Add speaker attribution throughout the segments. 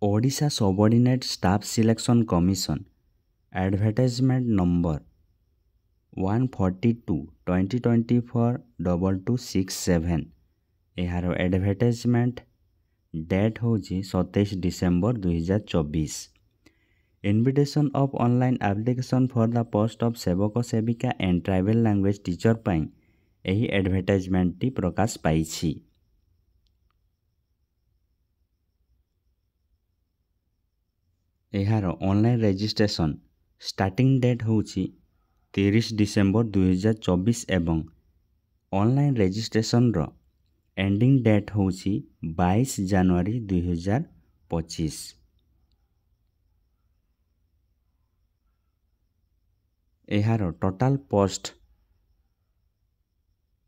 Speaker 1: Odisha subordinate staff selection commission advertisement number 142/2024-2267 यार advertisement date हूँ 27 December 2024। Invitation of online application for the post of सेवक सेविका and tribal language teacher पाई एही advertisement T प्रकाश पाई। यार online registration starting date हूँ 30 December 2024 एवं online registration रो ending date हूँ 22 जनवरी 2025। यार टोटाल पोस्ट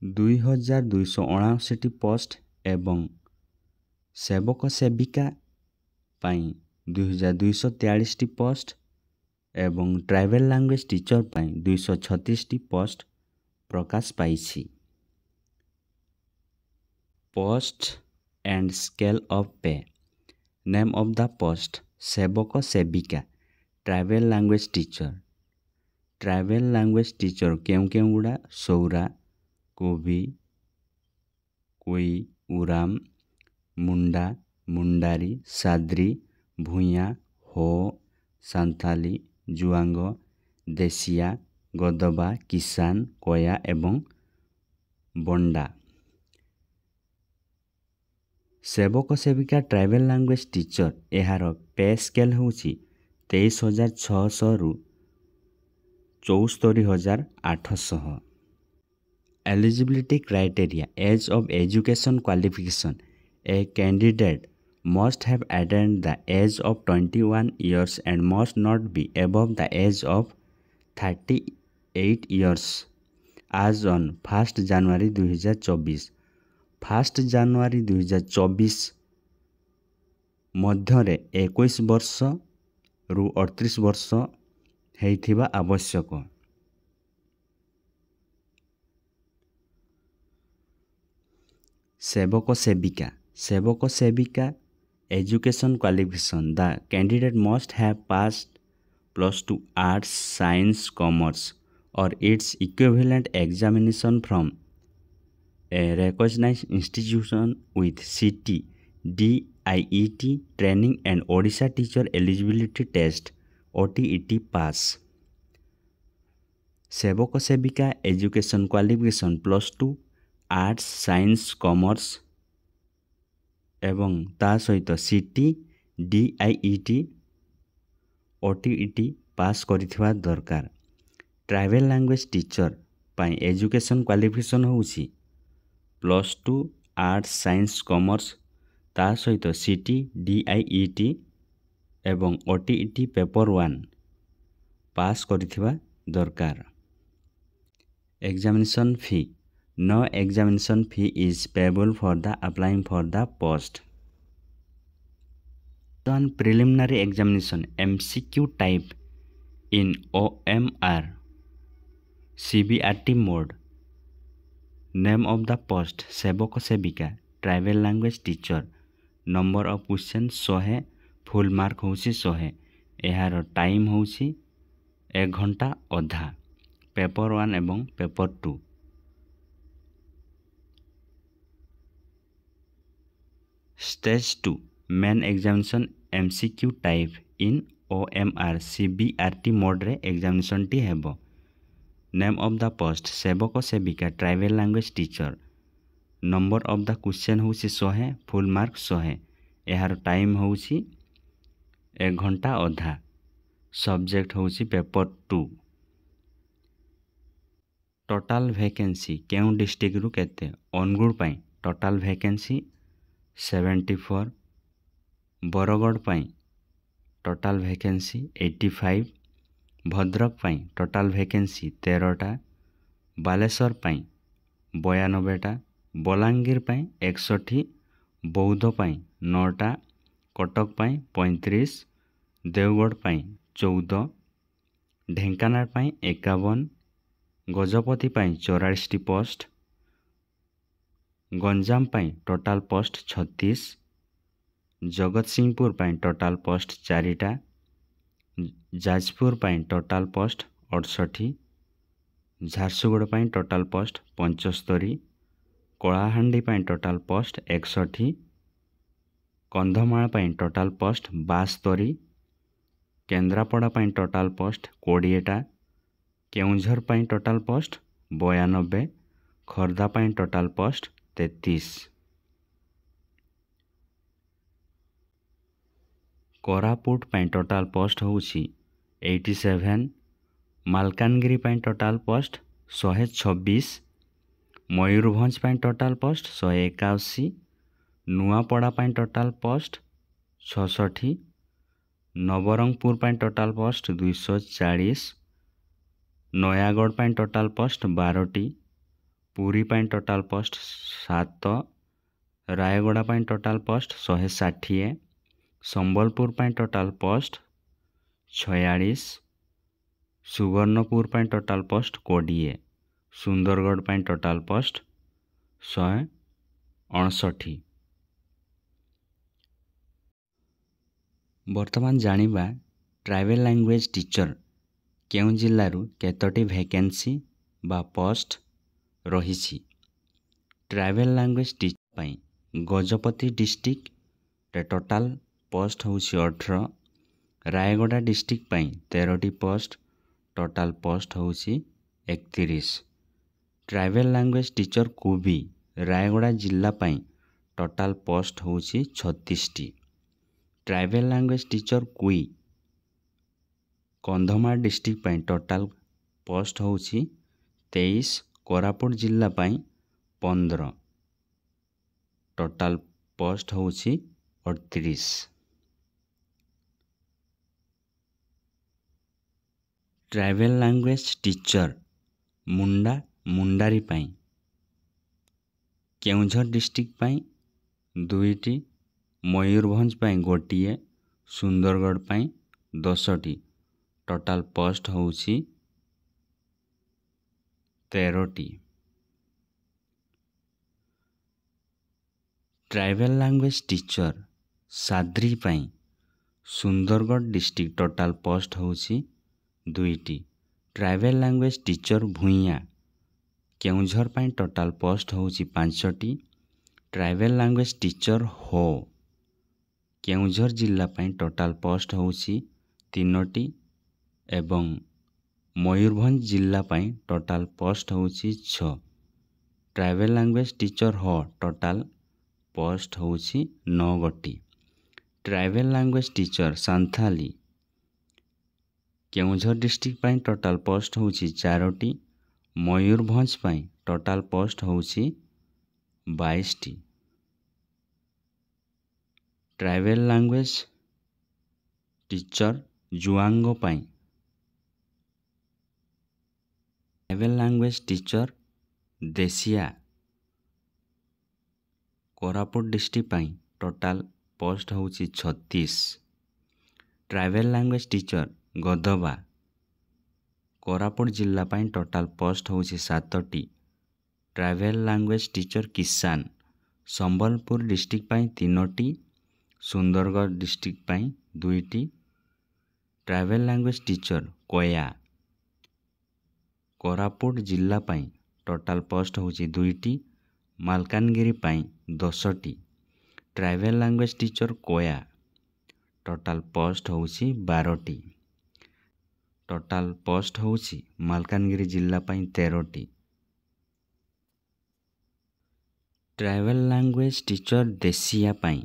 Speaker 1: 2279 पोस्ट एवं सेवक सेविका पाई 2243 पोस्ट एवं tribal language teacher pi 236 post Prakash pi. Post and scale of पे नेम ऑफ द पोस्ट सेवक सेविका tribal language teacher. Tribal language teacher केउ गुड़ा सौरा कोबी कोई उराम मुंडा मुंडारी साद्री भूया हो सांथाली जुआंग देसिया गदबा किसान कोया एवं बंडा। सेवक सेविका ट्राइबल लैंग्वेज टीचर यार पे स्केल हूँ 23,600 रु 74,800। Eligibility criteria age of education qualification a candidate must have attained the age of 21 years and must not be above the age of 38 years as on 1st January 2024। 1st January 2024 मध्यरे 21 वर्ष रु 38 वर्ष हेइथिबा आवश्यक। सेवक सेविका education qualification the candidate must have passed +2 arts science commerce or its equivalent examination from a recognized institution with CT DIET training and Odisha teacher eligibility test OTET pass। सेवक सेविका education qualification +2 arts science commerce एवं ता सहित CT DIET OTET pass करिथिबा दरकार। Tribal language teacher पाई education qualification होउछि +2 arts science commerce ता सहित सीटी DIET एवं OTET पेपर 1 पास करिथिबा दरकार। Examination fee No examination fee is payable for the applying for the post। On preliminary examination MCQ type in OMR CBRT mode। Name of the post सेवक सेविका tribal language teacher. Number of question 100 full mark होउछि 100। यार time होउछि 1 घंटा अधा paper 1 एवं paper 2। Stage 2 main examination MCQ type in OMR CBRT mode रे examination टी हेबो। नेम ऑफ द पोस्ट सेवक सेविका tribal language teacher. Number of the question होउछि 100 फुल मार्क 100। यार टाइम होउछि 1 घंटा अधा सब्जेक्ट होउछि पेपर 2। टोटाल वैकेंसी केउ डिस्ट्रिक्ट रु केते अनुगुल पाई टोटाल वैकेंसी 74। बरगढ़ पाई टोटाल वैकेंसी 85। भद्रक पाई टोटाल वैकेंसी 13टा। बालेश्वर पाई 92टा। बलांगीर पाई 61। बौद्ध पाई 9टा। कटक पाई 35। देवगढ़ पाई 14। ढेंकानाल पाई 51। गजपति पाई 44 पोस्ट। गंजाम पाई टोटाल पोस्ट 36। जगतसिंहपुर ପାଇଁ टोटाल पोस्ट 4टा, जाजपुर ପାଇଁ टोटाल पोस्ट 68, झारसुगुड़ा ପାଇଁ टोटाल पोस्ट 75, कलाहांडी ପାଇଁ टोटाल पोस्ट 61, कंधमाल ପାଇଁ टोटाल पोस्ट 72, केन्द्रापड़ा ପାଇଁ टोटाल पोस्ट 20टा, केउंझर ପାଇଁ टोटाल पोस्ट 92, खोर्धा ପାଇଁ टोटाल पोस्ट 33, कोरापुट ପାଇଁ टोटाल पोस्ट होउछि 87, मालकानगिरी ପାଇଁ टोटाल पोस्ट 126, मयूरभंज ପାଇଁ टोटाल पोस्ट 181, नुआपड़ा ପାଇଁ टोटाल पोस्ट 66, नवरंगपुर ପାଇଁ टोटाल पोस्ट 240, नयागढ़ ପାଇଁ टोटाल पोस्ट 12टी, पुरी ପାଇଁ टोटाल पोस्ट 7, रायगड़ा ପାଇଁ टोटाल पोस्ट 160, संबलपुर ପାଇଁ टोटाल पोस्ट 46, सुवर्णपुर ପାଇଁ टोटाल पोस्ट 20, सुंदरगढ़ ପାଇଁ टोटाल पोस्ट 159। वर्तमान जानिबा ट्राइबल लैंग्वेज टीचर केउं जिल्लारू केतोटी वैकेंसी बा पोस्ट रहिछि। ट्राइबल लैंग्वेज टीचर पई गजपति डिस्ट्रिक्ट रे टोटाल पोस्ट होउछि 18, रायगड़ा डिस्ट्रिक्ट पई 13टी पोस्ट, टोटाल पोस्ट होउछि 31। ट्राइबल लैंग्वेज टीचर को भी रायगड़ा जिला पई टोटाल पोस्ट होउछि 36टी। Tribal language teacher Kui Kandhamal district पई टोटाल पोस्ट होउछि 23, कोरापुट जिला पई 15, टोटाल पोस्ट होउछि 38। ट्राइबल लैंग्वेज टीचर मुंडा मुंडारी पई केउंझर डिस्ट्रिक्ट पई 2टी, मयूरभंज पई 1, सुंदरगढ़ पई 10टी, टोटाल पोस्ट होउछि 13टी। ट्राइबल लैंग्वेज टीचर साद्री पई सुंदरगढ़ डिस्ट्रिक्ट टोटाल पोस्ट होउछि 2टी। Tribal language teacher Bhuiya Keonjhar पई टोटाल पोस्ट होउछि 5टी। Tribal language teacher Ho Keonjhar जिला पई टोटाल पोस्ट होउछि 3टी एवं मयूरभंज जिला पई टोटाल पोस्ट होउछि 6। Tribal language teacher Ho total post होउछि 9 गोटी। Tribal language teacher Santali Keonjhar district पई टोटाल पोस्ट होउछि 4टी, मयूरभंज पई टोटाल पोस्ट होउछि 22टी। ट्राइबल लैंग्वेज टीचर जुआंगो पई tribal language teacher Desia Koraput district पई टोटाल पोस्ट होउछि 36। Tribal language teacher Gadaba Koraput जिला पई टोटाल पोस्ट होउछि 7टी। Tribal language teacher Kisan Sambalpur district पई 3टी, सुंदरगढ़ डिस्ट्रिक्ट पई 2टी। Tribal language teacher Koya Koraput जिला पई टोटाल पोस्ट होउछि 2टी, मालकानगिरी पई 10टी। Tribal language teacher Koya total post होउछि 12टी। टोटाल पोस्ट होउछि मालकानगिरी जिला पई 13टी। ट्राइबल लैंग्वेज टीचर देसिया पई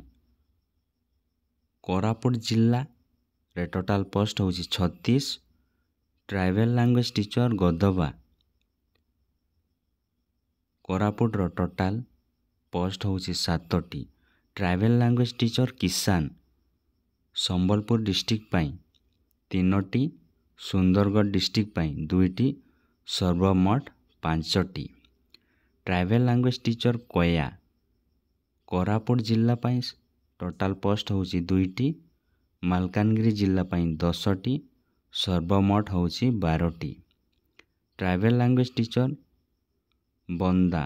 Speaker 1: कोरापुट जिला रे टोटाल पोस्ट होउछि 36। Tribal language teacher Gadaba Koraput रो टोटाल पोस्ट होउछि 7टी। Tribal language teacher Kisan Sambalpur district पई 3टी, सुंदरगढ़ डिस्ट्रिक्ट पई 2टी, सर्वमोट 5टी। Tribal language teacher Koya Koraput जिला पई टोटाल पोस्ट होउछि 2टी, मालकानगिरी जिला पई 10टी, सर्वमोट होउछि 12टी। Tribal language teacher Bonda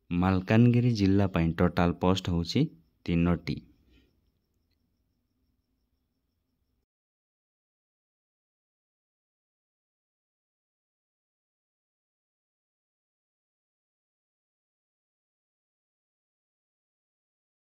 Speaker 1: Malkangiri जिला पई टोटाल पोस्ट होउछि ତିନୋଟି।